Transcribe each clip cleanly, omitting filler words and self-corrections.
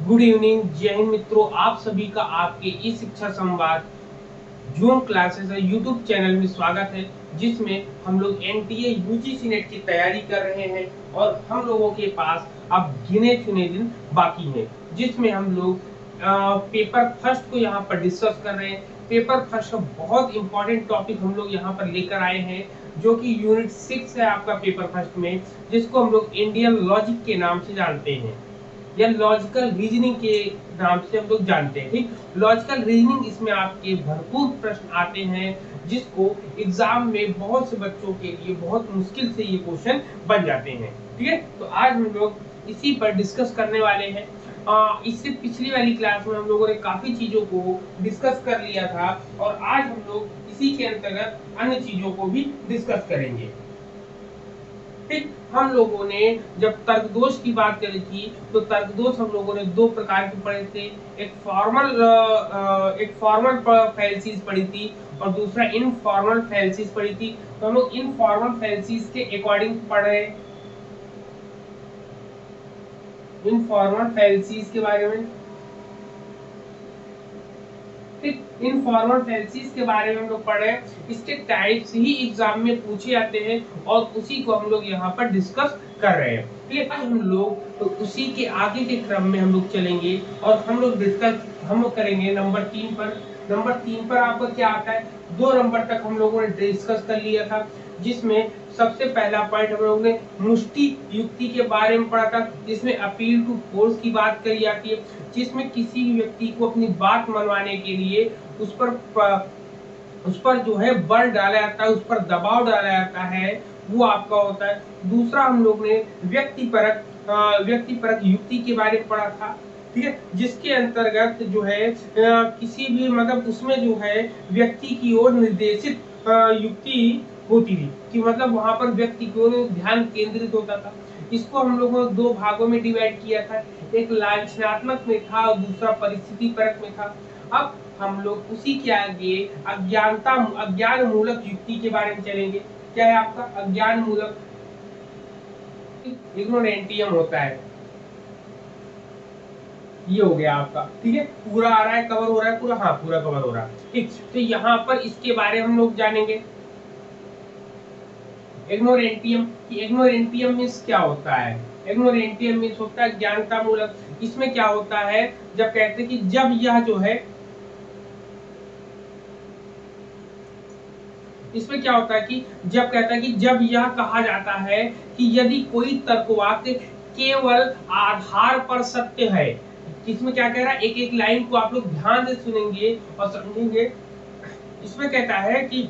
Good evening, जय हिंद मित्रों। आप सभी का आपके ई शिक्षा संवाद जूम क्लासेस और यूट्यूब चैनल में स्वागत है, जिसमें हम लोग एनटीए यूजीसी नेट की तैयारी कर रहे हैं और हम लोगों के पास अब गिने चुने दिन बाकी हैं, जिसमें हम लोग पेपर फर्स्ट को यहाँ पर डिस्कस कर रहे हैं। पेपर फर्स्ट का बहुत इंपॉर्टेंट टॉपिक हम लोग यहाँ पर लेकर आए हैं, जो कि यूनिट 6 है आपका पेपर फर्स्ट में, जिसको हम लोग इंडियन लॉजिक के नाम से जानते हैं या लॉजिकल रीजनिंग के नाम से हम लोग जानते हैं। ठीक, लॉजिकल रीजनिंग, इसमें आपके भरपूर प्रश्न आते हैं, जिसको एग्जाम में बहुत से बच्चों के लिए बहुत मुश्किल से ये क्वेश्चन बन जाते हैं। ठीक है, तो आज हम लोग इसी पर डिस्कस करने वाले हैं। इससे पिछली वाली क्लास में हम लोगों ने काफी चीजों को डिस्कस कर लिया था और आज हम लोग इसी के अंतर्गत अन्य चीजों को भी डिस्कस करेंगे। ठीक, हम लोगों ने जब तर्कदोष की बात करी थी, तो तर्कदोष हम लोगों ने दो प्रकार के पढ़े थे। एक फॉर्मल फैलेसीज पढ़ी थी और दूसरा इनफॉर्मल फैलेसीज पढ़ी थी। तो हम लोग इनफॉर्मल फैलेसीज के अकॉर्डिंग पढ़ रहे हैं, इनफॉर्मल फैलेसीज के बारे में। इनफॉर्मल फैलेसीज के बारे में हम लोग पढ़ रहे हैं। इसके टाइप्स ही एग्जाम में पूछे जाते हैं और उसी को हम लोग यहाँ पर डिस्कस कर रहे हैं। ठीक है, हम लोग तो उसी के आगे के क्रम में हम लोग चलेंगे और हम लोग करेंगे नंबर 3 पर। नंबर 3 पर आपका क्या आता है? 2 नंबर तक हम लोगों ने डिस्कस कर लिया था, जिसमें सबसे पहला पॉइंट हम लोगों ने मुष्टि युक्ति के बारे में पढ़ा था, जिसमें अपील टू फोर्स की बात करी जाती है, जिसमें किसी भी व्यक्ति को अपनी बात मनवाने के लिए उस पर जो है बल डाला जाता है, उस पर दबाव डाला जाता है, वो आपका होता है। दूसरा हम लोग ने व्यक्तिपरक युक्ति के बारे में पढ़ा था। ठीक है, जिसके अंतर्गत जो है किसी भी मतलब उसमें जो है व्यक्ति की ओर निर्देशित युक्ति होती थी, कि मतलब वहां पर व्यक्ति की ओर ध्यान केंद्रित होता था। इसको हम लोगों ने 2 भागों में डिवाइड किया था, एक लालनात्मक में था और दूसरा परिस्थिति परक में था। अब हम लोग उसी के आगे अज्ञान मूलक युक्ति के बारे में चलेंगे। क्या है आपका अज्ञान मूलक? इग्नोरेंटियम होता है, ये हो गया आपका। ठीक है, पूरा आ रहा है, कवर हो रहा है पूरा? हाँ, पूरा कवर हो रहा है। ठीक, तो यहाँ पर इसके बारे में हम लोग जानेंगे। इग्नोरेंटियम मीन्स क्या होता है? इग्नोरेंटियम मीन्स होता है ज्ञानता मूलक। इसमें क्या होता है, जब कहते हैं कि जब यह जो है, इसमें क्या होता है कि जब कहता है कि जब यह कहा जाता है कि यदि कोई तर्कवाक्य केवल आधार पर सत्य है। इसमें क्या कह रहा है, एक एक लाइन को आप लोग ध्यान से सुनेंगे और समझेंगे। इसमें कहता है कि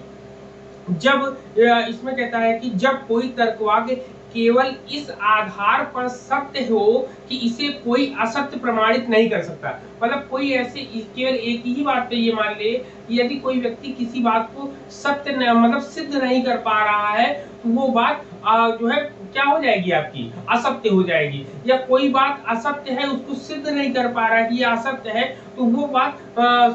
इसमें कहता है कि जब कोई तर्कवाक्य केवल इस आधार पर सत्य हो कि इसे कोई असत्य प्रमाणित नहीं कर सकता। मतलब कोई ऐसे केवल एक ही बात पे ये मान ले कि यदि कोई व्यक्ति किसी बात को सत्य मतलब सिद्ध नहीं कर पा रहा है, तो वो बात जो है क्या हो जाएगी, आपकी असत्य हो जाएगी। या कोई बात असत्य है, उसको सिद्ध नहीं कर पा रहा है कि ये असत्य है, तो वो बात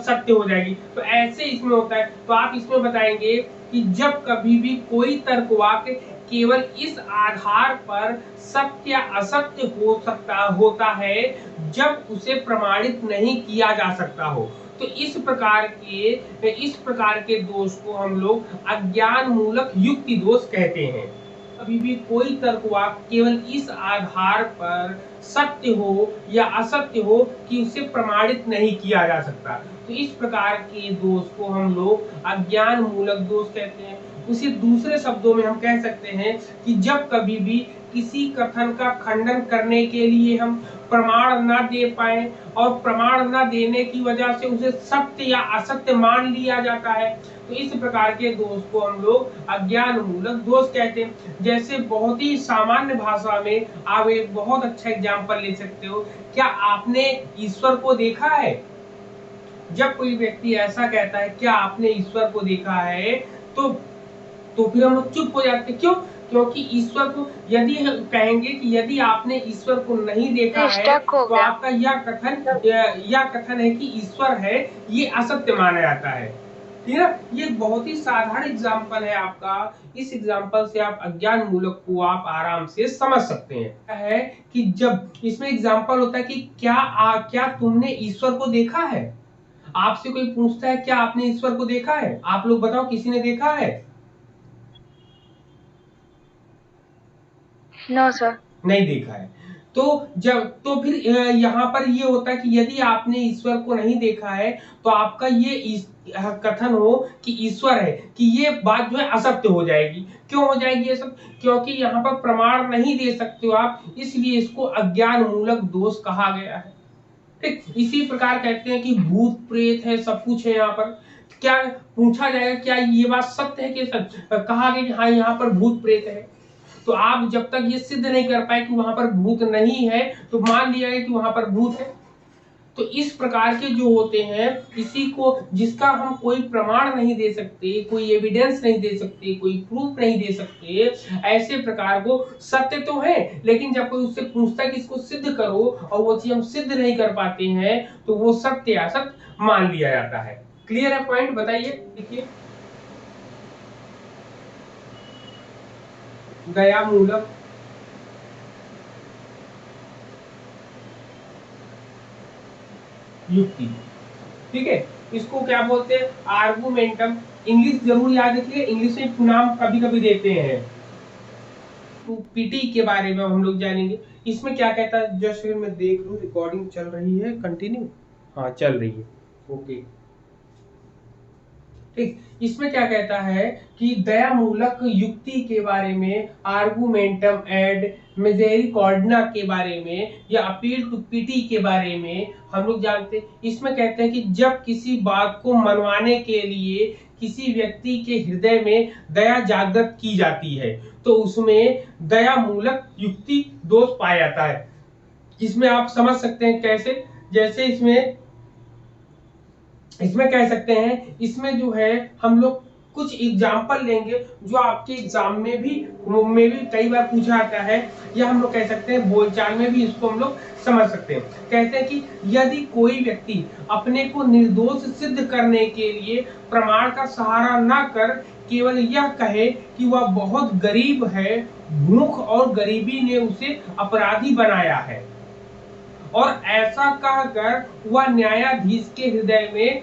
सत्य हो जाएगी। तो ऐसे इसमें होता है। तो आप इसमें बताएंगे कि जब कभी भी कोई तर्कवाक्य केवल इस आधार पर सत्य या असत्य होता है जब उसे प्रमाणित नहीं किया जा सकता हो, तो इस प्रकार के दोष को हम लोग अज्ञान मूलक युक्ति दोष कहते हैं। कभी भी कोई तर्कवाक्य केवल इस आधार पर सत्य हो या असत्य हो कि उसे प्रमाणित नहीं किया जा सकता, तो इस प्रकार के दोष को हम लोग अज्ञान मूलक दोष कहते हैं। उसी दूसरे शब्दों में हम कह सकते हैं कि जब कभी भी किसी कथन का खंडन करने के लिए हम प्रमाण न दे पाए और प्रमाण न देने की वजह से उसे सत्य या असत्य मान लिया जाता है, तो इस प्रकार के दोष को हम लोग अज्ञान मूलक दोष कहते हैं। जैसे बहुत ही सामान्य भाषा में आप एक बहुत अच्छा एग्जाम्पल ले सकते हो। क्या आपने ईश्वर को देखा है? जब कोई व्यक्ति ऐसा कहता है क्या आपने ईश्वर को देखा है, तो फिर हम लोग चुप हो जाते। क्यों? क्योंकि ईश्वर को यदि हम कहेंगे कि यदि आपने ईश्वर को नहीं देखा है, तो आपका यह कथन है कि ईश्वर है, ये असत्य माना जाता है। ठीक है ना। ये बहुत ही साधारण एग्जाम्पल है आपका। इस एग्जाम्पल से आप अज्ञान मूलक को आप आराम से समझ सकते हैं। है कि जब इसमें एग्जाम्पल होता है कि क्या तुमने ईश्वर को देखा है। आपसे कोई पूछता है क्या आपने ईश्वर को देखा है, आप लोग बताओ किसी ने देखा है? No sir. नहीं देखा है। तो जब तो फिर यहाँ पर ये होता है कि यदि आपने ईश्वर को नहीं देखा है तो आपका ये कथन हो कि ईश्वर है, कि ये बात जो है असत्य हो जाएगी। क्यों हो जाएगी ये सब? क्योंकि यहाँ पर प्रमाण नहीं दे सकते हो आप, इसलिए इसको अज्ञान मूलक दोष कहा गया है। ठीक, इसी प्रकार कहते हैं कि भूत प्रेत है, सब कुछ है यहाँ पर। क्या पूछा जाएगा क्या ये बात सत्य है कि सच? कहा गया कि हाँ यहाँ पर भूत प्रेत है। तो आप जब तक ये सिद्ध नहीं कर पाए कि वहां पर भूत नहीं है तो मान लिया गया कि वहां पर भूत है। तो इस प्रकार के जो होते हैं, इसी को जिसका हम कोई प्रमाण नहीं दे सकते, कोई एविडेंस नहीं दे सकते, कोई प्रूफ नहीं दे सकते, ऐसे प्रकार को सत्य तो है, लेकिन जब कोई उससे पूछता है कि इसको सिद्ध करो और वो चीज हम सिद्ध नहीं कर पाते हैं तो वो सत्य असत मान लिया जाता है। क्लियर है पॉइंट? बताइए। देखिए, दया मूलक युक्ति, ठीक है, इसको क्या बोलते हैं? आर्गुमेंटम। इंग्लिश जरूर याद रखिए, इंग्लिश में नाम कभी कभी देते हैं। तो पीटी के बारे में हम लोग जानेंगे। इसमें क्या कहता है, जस्ट मैं देख लूं रिकॉर्डिंग चल रही है कंटिन्यू। हाँ चल रही है, ओके। ठीक, इसमें क्या कहता है कि दया मूलक युक्ति के बारे में, आर्गुमेंटम एड मिसेरिकॉर्डिया के बारे में, या अपील टू पिटी के बारे में हम लोग जानते हैं। इसमें कहते हैं कि जब किसी बात को मनवाने के लिए किसी व्यक्ति के हृदय में दया जागृत की जाती है तो उसमें दया मूलक युक्ति दोष पाया जाता है। इसमें आप समझ सकते हैं कैसे, जैसे इसमें कह सकते हैं, इसमें जो है हम लोग कुछ एग्जाम्पल लेंगे जो आपके एग्जाम में भी कई बार पूछा जाता है, या हम लोग कह सकते हैं बोलचाल में भी इसको हम लोग समझ सकते हैं। कहते हैं कि यदि कोई व्यक्ति अपने को निर्दोष सिद्ध करने के लिए प्रमाण का सहारा न कर केवल यह कहे कि वह बहुत गरीब है, भूख और गरीबी ने उसे अपराधी बनाया है, और ऐसा कहकर वह न्यायाधीश के हृदय में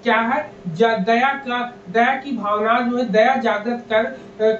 क्या है, दया की भावना जो है दया जागृत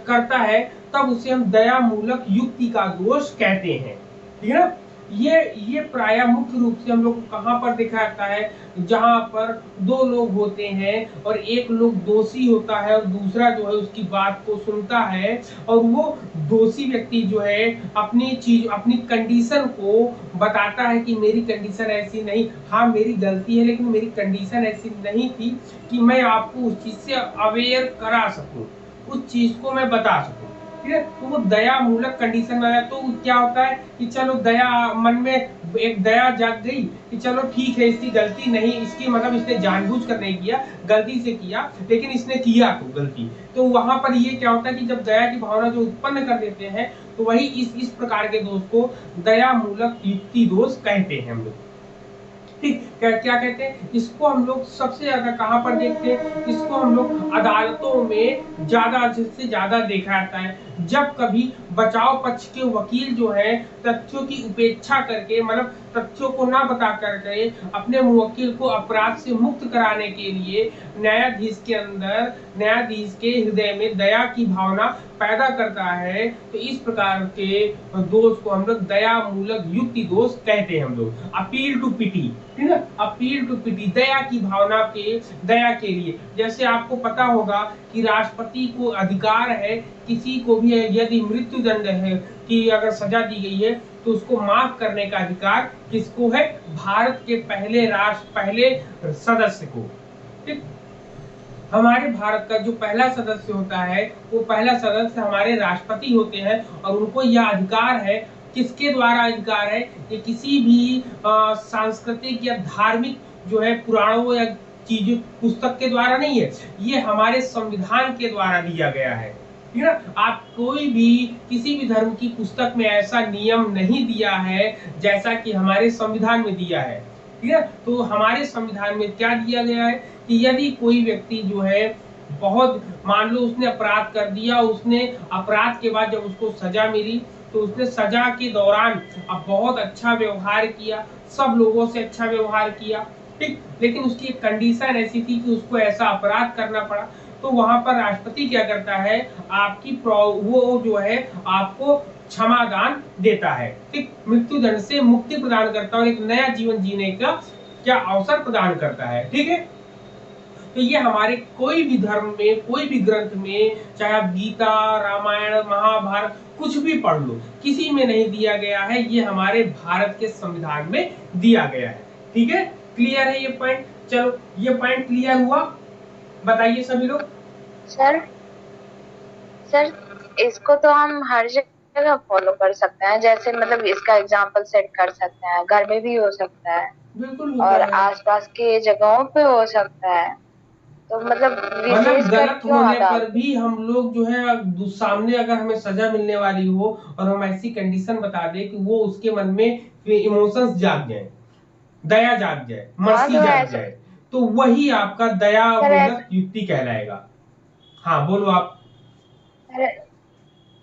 करता है, तब उसे हम दया मूलक युक्ति का दोष कहते हैं। ठीक है ना। ये प्राय मुख्य रूप से हम लोग को कहां पर देखा जाता है, जहां पर दो लोग होते हैं और एक लोग दोषी होता है और दूसरा जो है उसकी बात को सुनता है, और वो दोषी व्यक्ति जो है अपनी कंडीशन को बताता है कि मेरी कंडीशन ऐसी नहीं, हाँ मेरी गलती है लेकिन मेरी कंडीशन ऐसी नहीं थी कि मैं आपको उस चीज से अवेयर करा सकूं, उस चीज को मैं बता सकूं। ठीक है, तो वो दया मूलक कंडीशन में है। तो क्या होता है कि चलो दया, मन में एक दया जाग गई कि चलो ठीक है इसकी गलती नहीं, इसकी मतलब इसने जानबूझकर नहीं किया, गलती से किया, लेकिन इसने किया तो गलती। तो वहां पर ये क्या होता है कि जब दया की भावना जो उत्पन्न कर देते हैं तो वही इस प्रकार के दोष को दया मूलक युक्ति दोष कहते हैं हम लोग। ठीक, क्या कहते हैं इसको हम लोग सबसे ज्यादा कहां पर देखते हैं, इसको हम लोग अदालतों में ज्यादा से ज्यादा देखा जाता है। जब कभी बचाव पक्ष के वकील जो है तथ्यों की उपेक्षा करके, मतलब तथ्यों को ना बता करके अपने मुवक्किल को अपराध से मुक्त कराने के लिए न्यायाधीश के हृदय में दया की भावना पैदा करता है, तो इस प्रकार के दोष को हम लोग दया मूलक युक्ति दोष कहते हैं हम लोग। अपील टू पिटी, ठीक है, अपील टू पिटी, दया की भावना के, दया के लिए। जैसे आपको पता होगा कि राष्ट्रपति को अधिकार है किसी को भी यदि मृत्यु दंड है कि अगर सजा दी गई है तो उसको माफ करने का अधिकार किसको है? भारत के पहले सदस्य को। ठीक, हमारे भारत का जो पहला सदस्य होता है वो पहला सदस्य हमारे राष्ट्रपति होते हैं, और उनको यह अधिकार है, किसके द्वारा अधिकार है? ये किसी भी सांस्कृतिक या धार्मिक जो है पुराणों या चीज पुस्तक के द्वारा नहीं है, ये हमारे संविधान के द्वारा दिया गया है। ठीक है ना। आप कोई भी किसी भी धर्म की पुस्तक में ऐसा नियम नहीं दिया है जैसा कि हमारे संविधान में दिया है। ठीक है। तो हमारे संविधान में क्या दिया गया है कि यदि कोई व्यक्ति जो है बहुत, मान लो उसने अपराध कर दिया, उसने अपराध के बाद जब उसको सजा मिली तो उसने सजा के दौरान अब बहुत अच्छा व्यवहार किया, सब लोगों से अच्छा व्यवहार किया, ठीक, लेकिन उसकी एक कंडीशन ऐसी थी कि उसको ऐसा अपराध करना पड़ा, तो वहां पर राष्ट्रपति क्या करता है, आपकी वो जो है आपको क्षमादान देता है, ठीक, मृत्यु दंड से मुक्ति प्रदान करता है और एक नया जीवन जीने का क्या अवसर प्रदान करता है, ठीक है। तो ये हमारे कोई भी धर्म में, कोई भी ग्रंथ में, चाहे आप गीता, रामायण, महाभारत कुछ भी पढ़ लो, किसी में नहीं दिया गया है, ये हमारे भारत के संविधान में दिया गया है, ठीक है। क्लियर है ये पॉइंट? चलो ये पॉइंट क्लियर हुआ, बताइए सभी लोग। सर सर इसको तो हम हर जगह फॉलो कर सकते हैं, जैसे मतलब इसका एग्जाम्पल सेट कर सकते हैं, घर में भी हो सकता है बिल्कुल होता और है। आसपास के जगहों पे हो सकता है। तो मतलब मतलब विशेष कर गलत क्यों होने पर अदालत? भी हम लोग जो है सामने अगर हमें सजा मिलने वाली हो और हम ऐसी कंडीशन बता दें कि वो उसके मन में इमोशंस जाग जाए, दया जाग जाए, हाँ मर्सी तो जाग ऐसा जाए, तो वही आपका दया सर मूलक ऐसा युक्ति कहलाएगा। हाँ बोलो आप। सर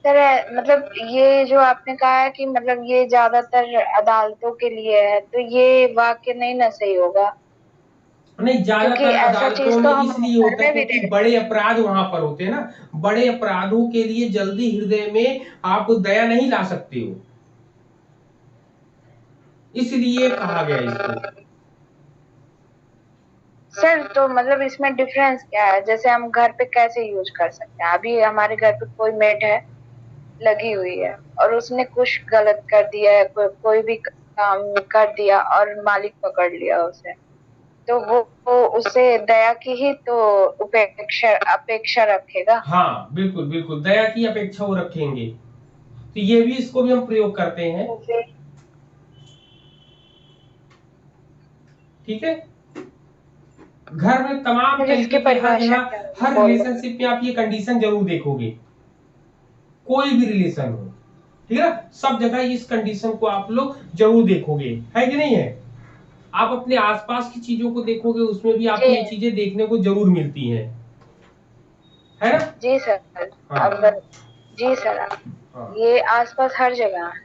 सर मतलब ये जो आपने कहा है कि मतलब ये ज्यादातर अदालतों के लिए है, तो ये वाक्य नहीं ना सही होगा, नहीं, क्योंकि ज्यादातर ऐसा अदालतों चीज में तो हम इसलिए घर होता है में भी क्योंकि देख। बड़े अपराध वहां पर होते हैं ना, बड़े अपराधों के लिए जल्दी हृदय में आप दया नहीं ला सकते हो, इसलिए कहा गया इसको। सर तो मतलब इसमें डिफरेंस क्या है? जैसे हम घर पे कैसे यूज कर सकते हैं? अभी हमारे घर पे कोई मेट है लगी हुई है और उसने कुछ गलत कर दिया है, कोई भी काम कर दिया और मालिक पकड़ लिया उसे, तो वो उसे दया की ही तो उपेक्षा अपेक्षा रखेगा। हाँ बिल्कुल बिल्कुल, दया की अपेक्षा वो रखेंगे, तो ये भी, इसको भी हम प्रयोग करते हैं, तो फिर ठीक है। घर में तमाम फिर इसकी तरीके की हर परिभाषा जगह, क्या होगी, हर बोलो। रिलेशनशिप में आप ये कंडीशन जरूर देखोगे, कोई भी रिलेशन हो, ठीक है, सब जगह इस कंडीशन को आप लोग जरूर देखोगे, है कि नहीं है। आप अपने आसपास की चीजों को देखोगे, उसमें भी जी आपको ये चीजें देखने को जरूर मिलती हैं, है ना। जी सर। हाँ अगर जी सर, हाँ। ये आसपास हर जगह है।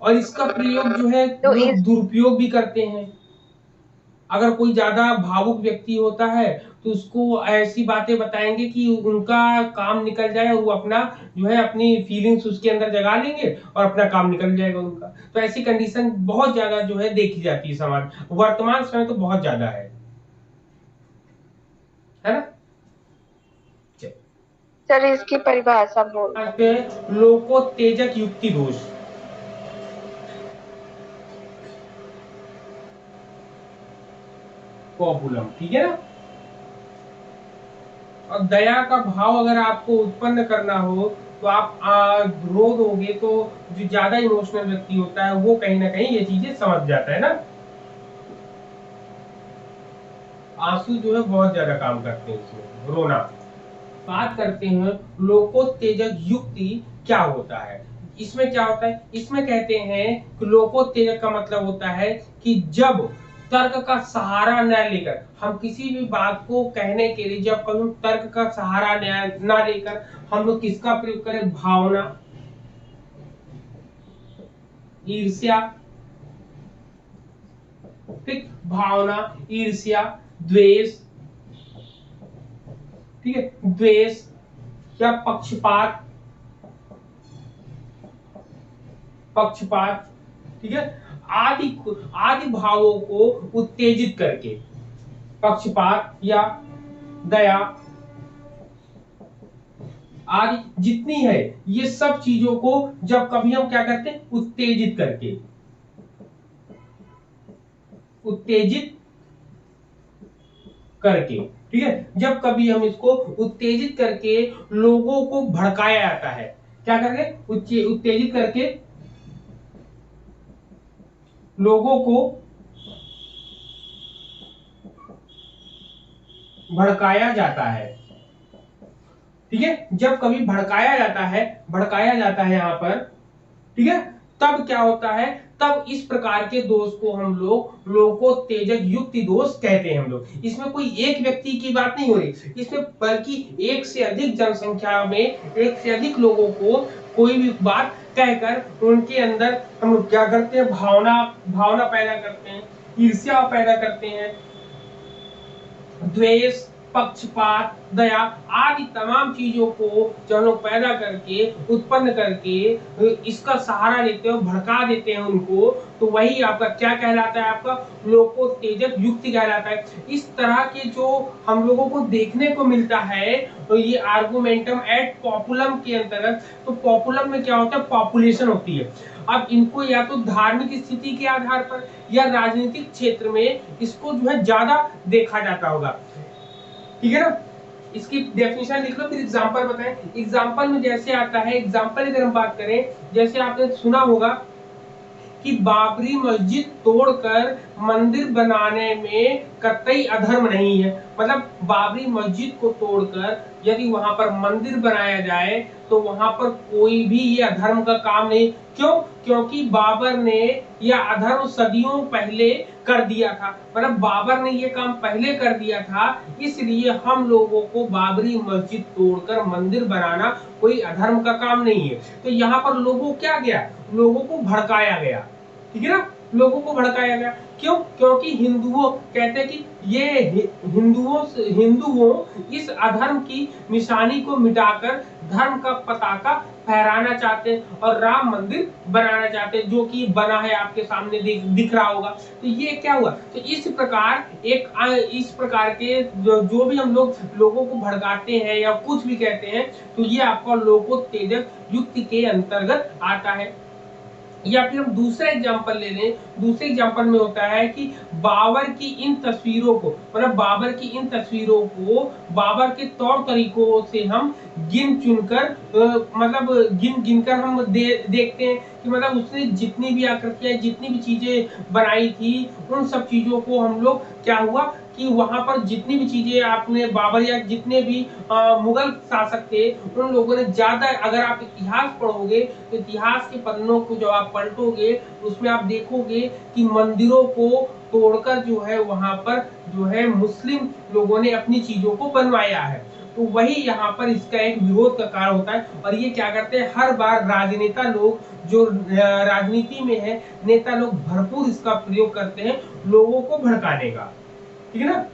और इसका प्रयोग जो है तो लोग इस दुरुपयोग भी करते हैं, अगर कोई ज्यादा भावुक व्यक्ति होता है तो उसको ऐसी बातें बताएंगे कि उनका काम निकल जाए और वो अपना जो है अपनी फीलिंग्स उसके अंदर जगा लेंगे और अपना काम निकल जाएगा उनका, तो ऐसी कंडीशन बहुत ज्यादा जो है देखी जाती है समाज, वर्तमान समय तो बहुत ज्यादा है ना। चलिए, सर इसकी परिभाषा बोल आज दो। पे लोकोत्तेजक युक्ति दोष, कॉपुलम, ठीक है ना। और दया का भाव अगर आपको उत्पन्न करना हो तो आप रो दोगे तो जो ज्यादा इमोशनल व्यक्ति होता है वो कहीं ना कहीं ये चीजें समझ जाता है ना, आंसू जो है बहुत ज्यादा काम करते हैं इसमें, रोना। बात करते हैं लोकोत्तेजक युक्ति क्या होता है। इसमें क्या होता है, इसमें कहते हैं कि लोकोत्तेजक का मतलब होता है कि जब तर्क का सहारा न लेकर हम किसी भी बात को कहने के लिए, जब कभी तर्क का सहारा न लेकर हम लोग किसका प्रयोग करें, भावना, ईर्ष्या, ठीक, भावना, ईर्ष्या, द्वेष, ठीक है, द्वेष या पक्षपात, पक्षपात, ठीक है, आदि आदि भावों को उत्तेजित करके, पक्षपात या दया आदि जितनी है, ये सब चीजों को जब कभी हम क्या करते हैं, उत्तेजित करके, उत्तेजित करके, ठीक है, जब कभी हम इसको उत्तेजित करके लोगों को भड़काया जाता है, क्या करके, उत्तेजित करके लोगों को भड़काया जाता है, ठीक है, जब कभी भड़काया जाता है, भड़काया जाता है यहाँ पर, ठीक है, तब क्या होता है, तब इस प्रकार के दोष को हम लोग लोकोत्तेजक युक्ति दोष कहते हैं हम लोग। इसमें कोई एक व्यक्ति की बात नहीं हो रही, इसमें बल्कि एक से अधिक जनसंख्या में एक से अधिक लोगों को कोई भी बात कहकर उनके अंदर हम लोग क्या करते हैं, भावना पैदा करते हैं, ईर्ष्या पैदा करते हैं, द्वेष, पक्षपात, दया आदि तमाम चीजों को जो हम लोग पैदा करके उत्पन्न करके इसका सहारा लेते हैं, भड़का देते हैं उनको, तो वही आपका क्या कहलाता है, आपका लोकोत्तेजक युक्ति कहलाता है। इस तरह के जो हम लोगों को देखने को मिलता है, तो ये आर्गुमेंटम एट पॉपुलम के अंतर्गत, तो पॉपुलम में क्या होता है, पॉपुलेशन होती है। अब इनको या तो धार्मिक स्थिति के आधार पर या राजनीतिक क्षेत्र में इसको जो है ज्यादा देखा जाता होगा, ठीक है ना। इसकी डेफिनेशन लिख लो, फिर एग्जांपल बताएं। एग्जांपल में जैसे आता है, एग्जांपल अगर हम बात करें, जैसे आपने सुना होगा कि बाबरी मस्जिद तोड़कर मंदिर बनाने में कतई अधर्म नहीं है। मतलब बाबरी मस्जिद को तोड़कर यदि वहां पर मंदिर बनाया जाए तो वहां पर कोई भी ये अधर्म का काम नहीं। क्यों? क्योंकि बाबर ने यह अधर्म सदियों पहले कर दिया था। मतलब बाबर ने ये काम पहले कर दिया था, इसलिए हम लोगों को बाबरी मस्जिद तोड़कर मंदिर बनाना कोई अधर्म का काम नहीं है। तो यहाँ पर लोगों क्या गया, लोगों को भड़काया गया, ठीक है ना, लोगों को भड़काया गया। क्यों? क्योंकि हिंदुओं कहते हैं कि ये हिंदुओं इस अधर्म की निशानी को मिटाकर धर्म का पताका फहराना चाहते हैं और राम मंदिर बनाना चाहते हैं, जो कि बना है आपके सामने दिख रहा होगा। तो ये क्या हुआ, तो इस प्रकार के जो भी हम लोग लोगों को भड़काते हैं या कुछ भी कहते हैं, तो ये आपका लोकोत्तेजक युक्ति के अंतर्गत आता है। या फिर हम दूसरा एग्जांपल ले लें, दूसरे एग्जांपल में होता है कि बाबर की इन तस्वीरों को, मतलब बाबर की इन तस्वीरों को बाबर के तौर तरीकों से हम गिन चुनकर मतलब गिन कर हम देखते हैं कि मतलब उसने जितनी भी आकृतियां, जितनी भी चीजें बनाई थी, उन सब चीजों को हम लोग क्या हुआ कि वहां पर जितनी भी चीजें आपने बाबर या जितने भी मुगल शासक थे, उन लोगों ने ज्यादा, अगर आप इतिहास पढ़ोगे तो इतिहास के पन्नों को जब आप पलटोगे उसमें आप देखोगे कि मंदिरों को तोड़कर जो है वहां पर जो है मुस्लिम लोगों ने अपनी चीजों को बनवाया है। तो वही यहाँ पर इसका एक विरोध का कारण होता है। और ये क्या करते हैं, हर बार राजनेता लोग जो राजनीति में है, नेता लोग भरपूर इसका प्रयोग करते हैं लोगों को भड़काने का, ठीक है ना।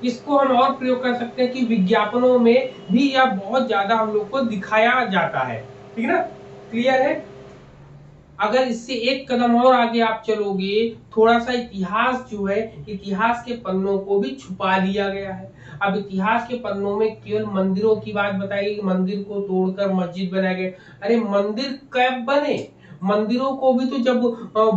इसको हम और प्रयोग कर सकते हैं कि विज्ञापनों में भी यह बहुत ज्यादा हम लोग को दिखाया जाता है, ठीक है ना, क्लियर है। अगर इससे एक कदम और आगे आप चलोगे, थोड़ा सा इतिहास जो है, इतिहास के पन्नों को भी छुपा लिया गया है। अब इतिहास के पन्नों में केवल मंदिरों की बात बताई, मंदिर को तोड़कर मस्जिद बनाया गया। अरे मंदिर कब बने, मंदिरों को भी तो जब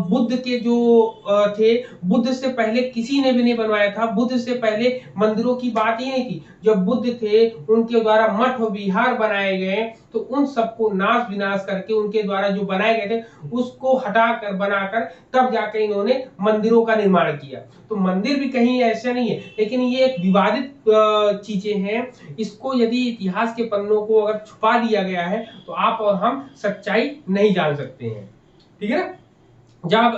बुद्ध के जो थे, बुद्ध से पहले किसी ने भी नहीं बनवाया था। बुद्ध से पहले मंदिरों की बात ही नहीं थी। जब बुद्ध थे, उनके द्वारा मठ और विहार बनाए गए, तो उन सबको नाश विनाश करके उनके द्वारा जो बनाए गए थे उसको हटाकर बनाकर तब जाकर इन्होंने मंदिरों का निर्माण किया। तो मंदिर भी कहीं ऐसा नहीं है, लेकिन ये एक विवादित चीजें हैं। इसको यदि इतिहास के पन्नों को अगर छुपा दिया गया है तो आप और हम सच्चाई नहीं जान सकते हैं, ठीक है ना।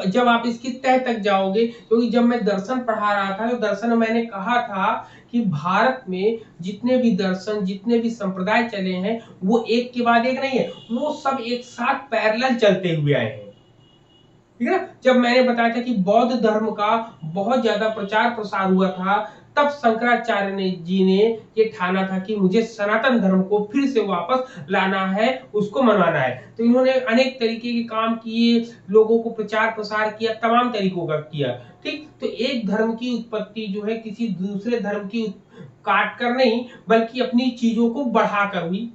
जब आप इसकी तह तक जाओगे, क्योंकि जब मैं दर्शन पढ़ा रहा था तो दर्शन में मैंने कहा था कि भारत में जितने भी दर्शन, जितने भी संप्रदाय चले हैं, वो एक के बाद एक नहीं है, वो सब एक साथ पैरेलल चलते हुए आए हैं, ठीक है। जब मैंने बताया था कि बौद्ध धर्म का बहुत ज्यादा प्रचार प्रसार हुआ था, तब शंकराचार्य जी ने ये ठाना था कि मुझे सनातन धर्म को फिर से वापस लाना है, उसको मनवाना है। तो इन्होंने अनेक तरीके के काम किए, लोगों को प्रचार प्रसार किया, तमाम तरीकों का किया, ठीक। तो एक धर्म की उत्पत्ति जो है किसी दूसरे धर्म की काट कर नहीं, बल्कि अपनी चीजों को बढ़ाकर हुई,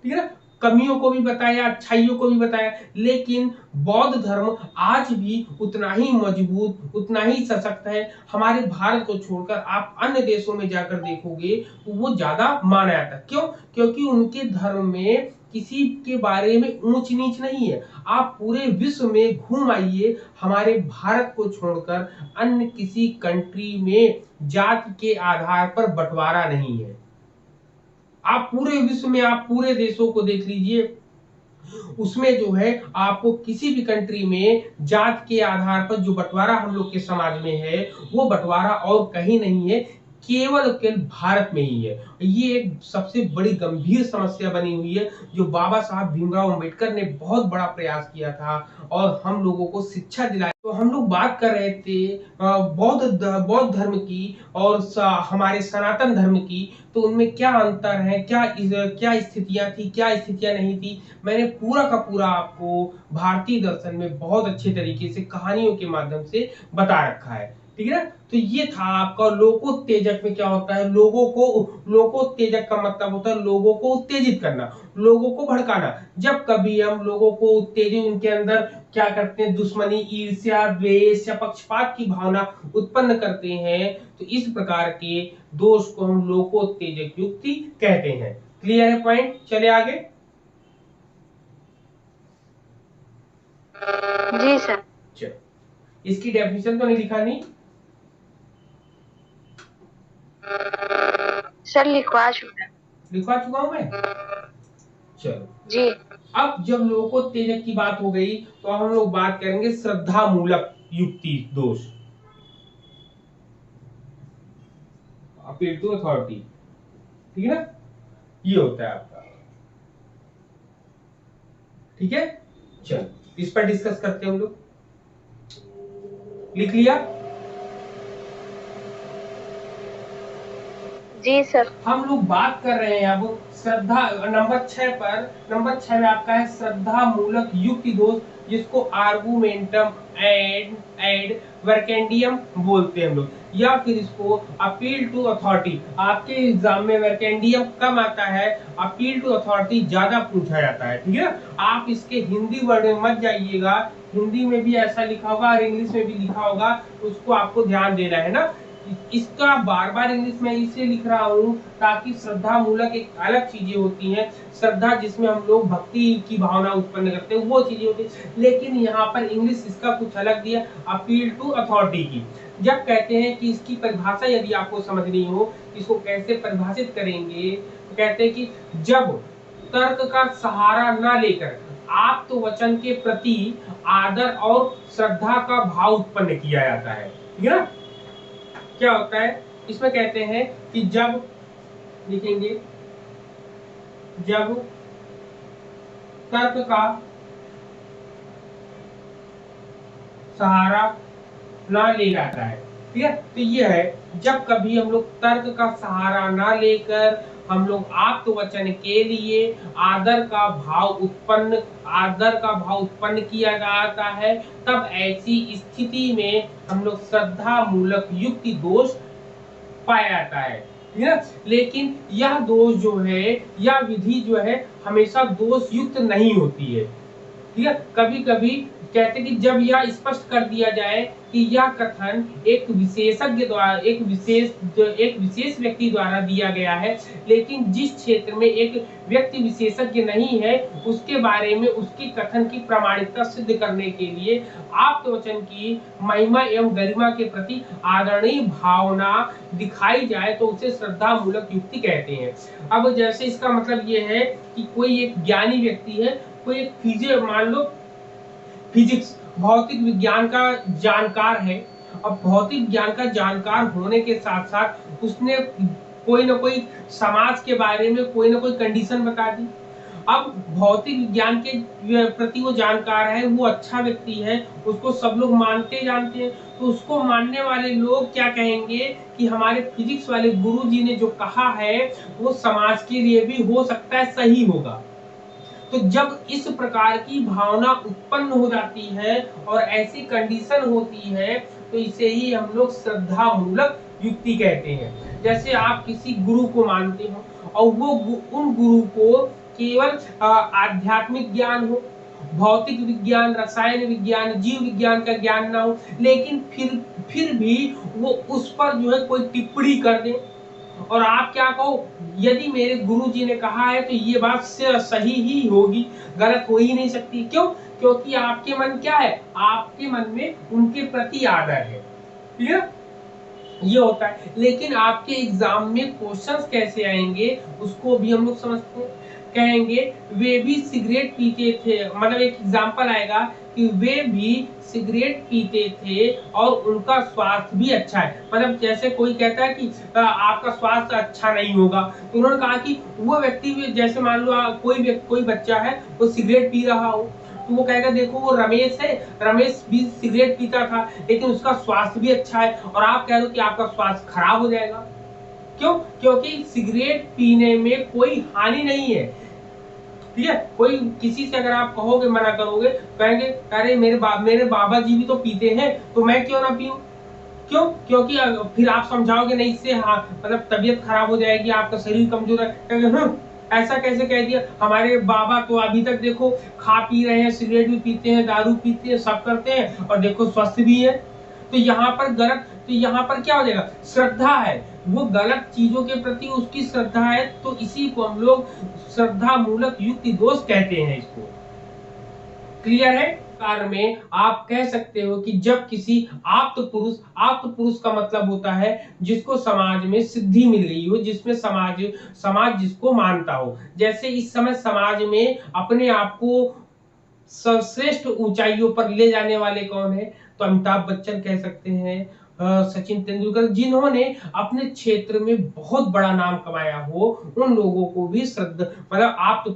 ठीक है ना। कमियों को भी बताया, अच्छाइयों को भी बताया, लेकिन बौद्ध धर्म आज भी उतना ही मजबूत, उतना ही सशक्त है। हमारे भारत को छोड़कर आप अन्य देशों में जाकर देखोगे तो वो ज्यादा माना जाता है। क्यों? क्योंकि उनके धर्म में किसी के बारे में ऊंच नीच नहीं है। आप पूरे विश्व में घूम आइए, हमारे भारत को छोड़कर अन्य किसी कंट्री में जाति के आधार पर बंटवारा नहीं है। आप पूरे विश्व में, आप पूरे देशों को देख लीजिए, उसमें जो है आपको किसी भी कंट्री में जात के आधार पर जो बंटवारा हम लोग के समाज में है, वो बंटवारा और कहीं नहीं है, केवल भारत में ही है। ये एक सबसे बड़ी गंभीर समस्या बनी हुई है, जो बाबा साहब भीमराव अंबेडकर ने बहुत बड़ा प्रयास किया था और हम लोगों को शिक्षा दिलाई। तो हम लोग बात कर रहे थे बौद्ध धर्म की और हमारे सनातन धर्म की, तो उनमें क्या अंतर है, क्या स्थितियां थी, क्या स्थितियां नहीं थी, मैंने पूरा का पूरा आपको भारतीय दर्शन में बहुत अच्छे तरीके से कहानियों के माध्यम से बता रखा है। ठीक है ना? तो ये था आपका लोकोत्तेजक में क्या होता है, लोकोत्तेजक का मतलब होता है लोगों को उत्तेजित करना, लोगों को भड़काना। जब कभी हम लोगों को उत्तेजित, उनके अंदर क्या करते हैं, दुश्मनी, ईर्ष्या, द्वेष या पक्षपात की भावना उत्पन्न करते हैं, तो इस प्रकार के दोष को हम लोकोत्तेजक युक्ति कहते हैं। क्लियर है पॉइंट? चले आगे। जी सर। चलो, इसकी डेफिनेशन तो नहीं लिखानी? सर लिखवा चुका। लिखवा चुका हूं मैं। चलो जी। अब जब लोकोत्तेजक की बात हो गई, तो हम लोग बात करेंगे श्रद्धा मूलक युक्ति दोष, अपील टू अथॉरिटी। ठीक है ना? ये होता है आपका। ठीक है, चलो इस पर डिस्कस करते हैं हम लोग। लिख लिया? जी सर। हम लोग बात कर रहे हैं अब श्रद्धा, नंबर 6 पर। नंबर 6 में आपका है श्रद्धा मूलक युक्ति दोष, जिसको आर्गुमेंटम एड वर्केंडियम बोलते हैं हम लोग, या फिर इसको अपील टू अथॉरिटी। आपके एग्जाम में वर्केंडियम कम आता है, अपील टू अथॉरिटी ज्यादा पूछा जाता है। ठीक है ना? आप इसके हिंदी वर्ड में मत जाइएगा, हिंदी में भी ऐसा लिखा होगा और इंग्लिश में भी लिखा होगा, उसको आपको ध्यान देना है ना। इसका बार बार इंग्लिश में इसलिए लिख रहा हूँ ताकि श्रद्धा मूलक एक अलग चीजें होती हैं, श्रद्धा जिसमें हम लोग भक्ति की भावना उत्पन्न करते हैं, वो चीजें होती है, लेकिन यहाँ पर इंग्लिश इसका कुछ अलग दिया, अपील टू अथॉरिटी की। जब कहते हैं कि इसकी परिभाषा यदि आपको समझनी हो, इसको कैसे परिभाषित करेंगे, तो कहते हैं कि जब तर्क का सहारा न लेकर आप तो वचन के प्रति आदर और श्रद्धा का भाव उत्पन्न किया जाता है। ठीक है ना? क्या होता है इसमें, कहते हैं कि जब, लिखेंगे, जब तर्क का सहारा ना ले जाता है। ठीक है? तो ये है, जब कभी हम लोग तर्क का सहारा ना लेकर हम लोग आत्मवचन के लिए आदर का भाव उत्पन्न किया जाता है, तब ऐसी स्थिति में हम लोग श्रद्धा मूलक युक्ति दोष पाया जाता है। ठीक है? लेकिन यह दोष जो है, यह विधि जो है, हमेशा दोष युक्त नहीं होती है। ठीक है? कभी कभी कहते हैं कि जब यह स्पष्ट कर दिया जाए कि यह कथन एक विशेषज्ञ द्वारा, एक विशेष व्यक्ति द्वारा दिया गया है, लेकिन जिस क्षेत्र में एक व्यक्ति विशेषज्ञ नहीं है, उसके बारे में उसकी कथन की प्रामाणिकता सिद्ध करने के लिए आप्तवचन की महिमा एवं गरिमा के प्रति आदरणीय भावना दिखाई जाए, तो उसे श्रद्धा मूलक युक्ति कहते हैं। अब जैसे इसका मतलब ये है कि कोई एक ज्ञानी व्यक्ति है, कोई एक मान लो फिजिक्स, भौतिक विज्ञान का जानकार है। अब भौतिक ज्ञान का जानकार होने के साथ साथ उसने कोई ना कोई समाज के बारे में कोई ना कोई कंडीशन बता दी। अब भौतिक विज्ञान के प्रति वो जानकार है, वो अच्छा व्यक्ति है, उसको सब लोग मानते जानते हैं, तो उसको मानने वाले लोग क्या कहेंगे कि हमारे फिजिक्स वाले गुरुजी ने जो कहा है वो समाज के लिए भी हो सकता है सही होगा। तो जब इस प्रकार की भावना उत्पन्न हो जाती है और ऐसी कंडीशन होती है, तो इसे ही हम लोग श्रद्धा मूलक युक्ति कहते हैं। जैसे आप किसी गुरु को मानते हो और वो उन गुरु को केवल आध्यात्मिक ज्ञान हो, भौतिक विज्ञान, रसायन विज्ञान, जीव विज्ञान का ज्ञान ना हो, लेकिन फिर भी वो उस पर जो है कोई टिप्पणी कर दे और आप क्या कहो, यदि मेरे गुरुजी ने कहा है तो ये बात सही ही होगी, गलत हो ही नहीं सकती। क्यों? क्योंकि आपके मन क्या है, आपके मन में उनके प्रति आदर है। ठीक है? ये होता है। लेकिन आपके एग्जाम में क्वेश्चंस कैसे आएंगे उसको भी हम लोग समझते हैं। कहेंगे वे भी सिगरेट पीते थे, मतलब एक एग्जाम्पल आएगा कि वे भी सिगरेट पीते थे और उनका स्वास्थ्य भी अच्छा है। मतलब जैसे कोई कहता है कि आपका स्वास्थ्य अच्छा नहीं होगा, तो उन्होंने कहा कि वो व्यक्ति भी, जैसे मान लो कोई बच्चा है वो सिगरेट पी रहा हो, तो वो कहेगा देखो वो रमेश है, रमेश भी सिगरेट पीता था लेकिन उसका स्वास्थ्य भी अच्छा है, और आप कह रहे हो कि आपका स्वास्थ्य खराब हो जाएगा। क्यों? क्योंकि सिगरेट पीने में कोई हानि नहीं है। ठीक है, कोई किसी से अगर आप कहोगे, मना करोगे, कहेंगे अरे मेरे बाबा जी भी तो पीते हैं तो मैं क्यों ना पीऊं। क्यों? क्योंकि फिर आप समझाओगे नहीं, इससे हाँ मतलब तबीयत खराब हो जाएगी, आपका शरीर कमजोर है। ऐसा कैसे कह दिया, हमारे बाबा तो अभी तक देखो खा पी रहे हैं, सिगरेट भी पीते हैं, दारू पीते हैं, सब करते हैं और देखो स्वस्थ भी है। तो यहाँ पर गलत, तो यहाँ पर क्या हो जाएगा, श्रद्धा है, वो गलत चीजों के प्रति उसकी श्रद्धा है, तो इसी को हम लोग श्रद्धा मूलक युक्ति दोष कहते हैं इसको। क्लियर है? कार में आप कह सकते हो कि जब किसी आप्त पुरुष का मतलब होता है जिसको समाज में सिद्धि मिल गई हो, जिसमें समाज जिसको मानता हो। जैसे इस समय समाज में अपने आप को सर्वश्रेष्ठ ऊंचाइयों पर ले जाने वाले कौन है, तो अमिताभ बच्चन कह सकते हैं, सचिन तेंदुलकर, जिन्होंने अपने क्षेत्र में बहुत बड़ा नाम कमाया हो, उन लोगों को भी श्रद्धा मतलब आप्त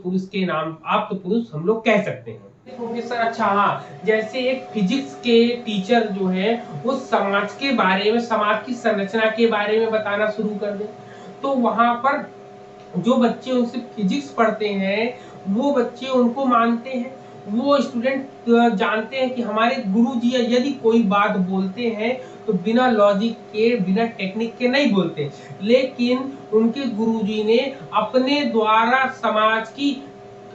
पुरुष हम लोग कह सकते हैं। प्रोफेसर, अच्छा हाँ, जैसे एक फिजिक्स के टीचर जो है वो समाज के बारे में, समाज की संरचना के बारे में बताना शुरू कर दे, तो वहां पर जो बच्चे उनसे फिजिक्स पढ़ते हैं वो बच्चे उनको मानते हैं। वो स्टूडेंट जानते हैं कि हमारे गुरुजी यदि कोई बात बोलते हैं तो बिना लॉजिक के, बिना टेक्निक के नहीं बोलते, लेकिन उनके गुरुजी ने अपने द्वारा समाज की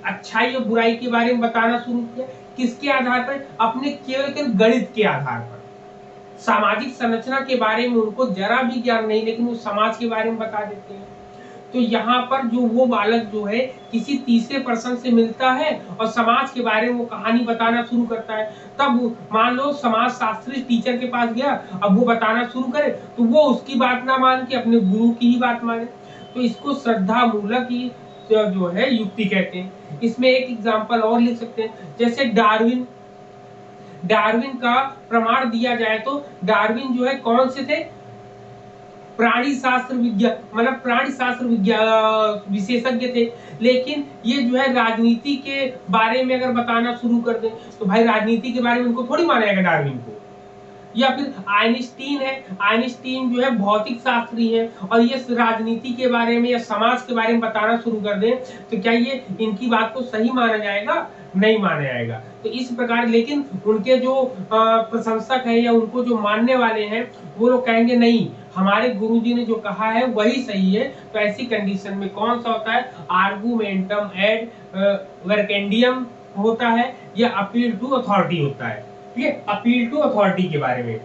अच्छाई और बुराई के बारे में बताना शुरू किया। किसके आधार पर? अपने केवल गणित के आधार पर। सामाजिक संरचना के बारे में उनको जरा भी ज्ञान नहीं, लेकिन वो समाज के बारे में बता देते हैं। तो यहाँ पर जो वो बालक जो है किसी तीसरे पर्सन से मिलता है और समाज के बारे में वो कहानी बताना शुरू करता है, तब मान लो समाज शास्त्री टीचर के पास गया, अब वो बताना शुरू करे तो वो उसकी बात ना मान के अपने गुरु की ही बात माने। तो इसको श्रद्धा मूलक ही जो है युक्ति कहते हैं। इसमें एक एग्जांपल और लिख सकते हैं, जैसे डार्विन का प्रमाण दिया जाए तो डार्विन जो है कौन से थे, प्राणी शास्त्र विशेषज्ञ थे, लेकिन ये जो है राजनीति के बारे में अगर बताना शुरू कर दे तो भाई राजनीति के बारे में उनको थोड़ी माना जाएगा डार्विन को। या फिर आइंस्टीन है, आइंस्टीन जो है भौतिक शास्त्री है और ये राजनीति के बारे में या समाज के बारे में बताना शुरू कर दें तो क्या ये इनकी बात को सही माना जाएगा? नहीं माना जाएगा। तो इस प्रकार, लेकिन उनके जो प्रशंसक है या उनको जो मानने वाले हैं वो लोग कहेंगे नहीं, हमारे गुरुजी ने जो कहा है वही सही है। तो ऐसी कंडीशन में कौन सा होता है, आर्गुमेंटम एड वर्केंडियम होता है या अपील टू अथॉरिटी होता है। ठीक है, अपील टू अथॉरिटी के बारे में,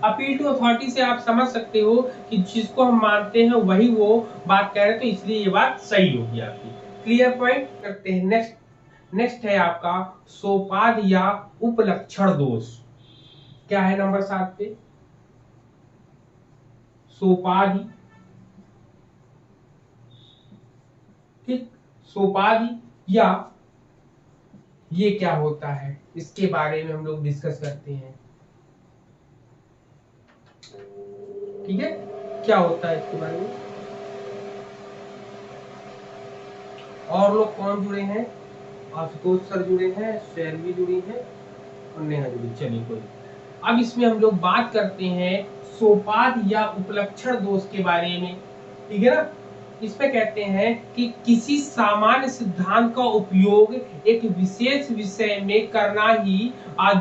अपील टू अथॉरिटी से आप समझ सकते हो कि जिसको हम मानते हैं वही वो बात कह रहे हैं, तो इसलिए ये बात सही होगी आपकी। क्लियर पॉइंट करते हैं। नेक्स्ट है आपका सोपाध या उपलक्षण दोष। क्या है नंबर 7 पे? सोपाधि। ठीक, सोपाधि या ये क्या होता है इसके बारे में हम लोग डिस्कस करते हैं। ठीक है, क्या होता है इसके बारे में। और लोग कौन जुड़े हैं? आशुतोष सर जुड़े हैं, शैलवी जुड़ी है और नेहा जुड़ी। चलिए कोई, अब इसमें हम लोग बात करते हैं सोपाध या उपलक्षण दोष के बारे में। ठीक है ना, इसमें कहते हैं कि किसी सामान्य सिद्धांत का उपयोग एक विशेष विषय में करना ही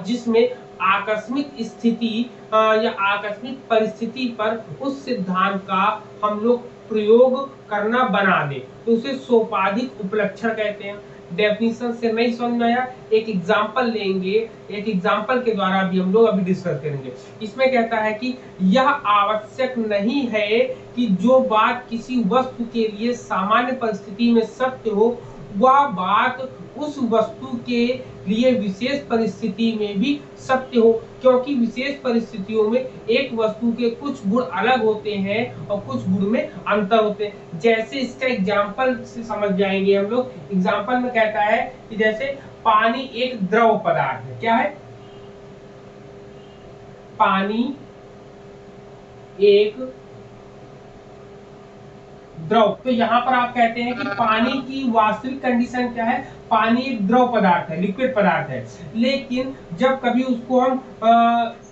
जिसमें आकस्मिक स्थिति या आकस्मिक परिस्थिति पर उस सिद्धांत का हम लोग प्रयोग करना बना दे, तो उसे सोपाधिक उपलक्षण कहते हैं। डेफिनेशन से नहीं समझ में आया, एक एग्जांपल लेंगे, एक एग्जांपल के द्वारा भी हम लोग अभी डिस्कस करेंगे। इसमें कहता है कि यह आवश्यक नहीं है कि जो बात किसी वस्तु के लिए सामान्य परिस्थिति में सत्य हो वह बात उस वस्तु के लिए विशेष परिस्थिति में भी सत्य हो, क्योंकि विशेष परिस्थितियों में एक वस्तु के कुछ गुण अलग होते हैं और कुछ गुण में अंतर होते हैं। जैसे इसका एग्जाम्पल से समझ जाएंगे हम लोग। एग्जाम्पल में कहता है कि जैसे पानी एक द्रव पदार्थ है। क्या है? पानी एक द्रव। तो यहाँ पर आप कहते हैं कि पानी की वास्तविक कंडीशन क्या है? पानी एक द्रव पदार्थ है, लिक्विड पदार्थ है। लेकिन जब कभी उसको हम